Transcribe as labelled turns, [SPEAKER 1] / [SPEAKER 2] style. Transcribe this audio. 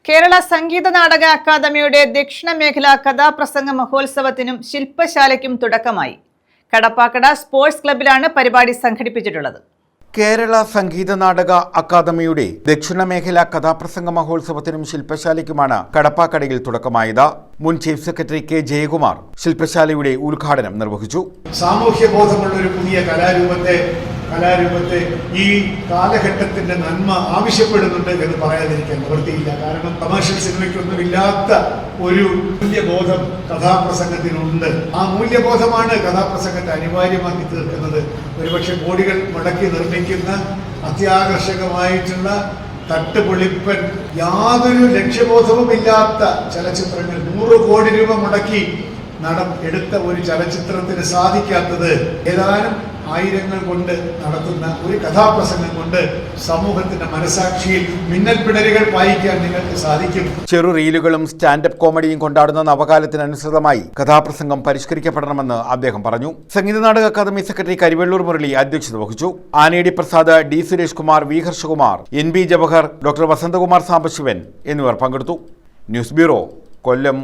[SPEAKER 1] കേരള സംഗീത നാടക അക്കാദമിയുടെ ദക്ഷിണ മേഖലാ കഥാപ്രസംഗ മഹോത്സവത്തിനും ശില്പശാലയ്ക്കും തുടക്കമായി. കടപ്പാക്കട സ്പോർട്സ് ക്ലബ്ബിലാണ് പരിപാടി സംഘടിപ്പിച്ചിട്ടുള്ളത്.
[SPEAKER 2] കേരള സംഗീത നാടക അക്കാദമിയുടെ ദക്ഷിണ മേഖലാ കഥാപ്രസംഗ മഹോത്സവത്തിനും ശില്പശാലയ്ക്കുമാണ് കടപ്പാക്കടയിൽ തുടക്കമായത്. മുൻ ചീഫ് സെക്രട്ടറി കെ ജയകുമാർ ശില്പശാലയുടെ ഉദ്ഘാടനം നിർവഹിച്ചു.
[SPEAKER 3] സാമൂഹ്യ ബോധമുള്ള ഒരു പുതിയ കലാരൂപത്തെ ഈ കാലഘട്ടത്തിന്റെ നന്മ ആവശ്യപ്പെടുന്നുണ്ട് എന്ന് പറയാതിരിക്കാൻ നിവൃത്തിയില്ല. കാരണം കമേഴ്ഷ്യൽ സിനിമയ്ക്കൊന്നുമില്ലാത്ത ഒരു മൂല്യബോധം കഥാപ്രസംഗത്തിനുണ്ട്. ആ മൂല്യബോധമാണ് കഥാപ്രസംഗത്തെ അനിവാര്യമാക്കി തീർക്കുന്നത്. ഒരുപക്ഷെ കോടികൾ മുടക്കി നിർമ്മിക്കുന്ന അത്യാകർഷകമായിട്ടുള്ള തട്ടുപൊളിപ്പൻ യാതൊരു ലക്ഷ്യബോധവുമില്ലാത്ത ചലച്ചിത്രങ്ങൾ 100 കോടി രൂപ മുടക്കി എടുത്ത ഒരു ചലച്ചിത്രത്തിന് സാധിക്കാത്തത് ഏതാനും ആയിരങ്ങൾ കൊണ്ട് നടത്തുന്ന ഒരു കഥാപ്രസംഗം കൊണ്ട് സമൂഹത്തിന്റെ മനസാക്ഷിയിൽ മിന്നൽപ്പിണരുകൾ പായിക്കാൻ നിങ്ങൾക്ക് സാധിക്കും.
[SPEAKER 2] ചെറു റീലുകളും സ്റ്റാൻഡപ്പ് കോമഡിയും കൊണ്ടാടുന്ന നവകാലത്തിനനുസൃതമായി കഥാപ്രസംഗം പരിഷ്കരിക്കപ്പെടണമെന്ന് അദ്ദേഹം പറഞ്ഞു. സംഗീത നാടക അക്കാദമി സെക്രട്ടറി കരിവെള്ളൂർ മുരളി അധ്യക്ഷത വഹിച്ചു. Anedi Prasad, D Suresh Kumar, V Harshakumar, NB Jawahar, doctor Vasanthakumar Sambasivan എന്നിവർ പങ്കെടുത്തു. ന്യൂസ് ബ്യൂറോ, കൊല്ലം.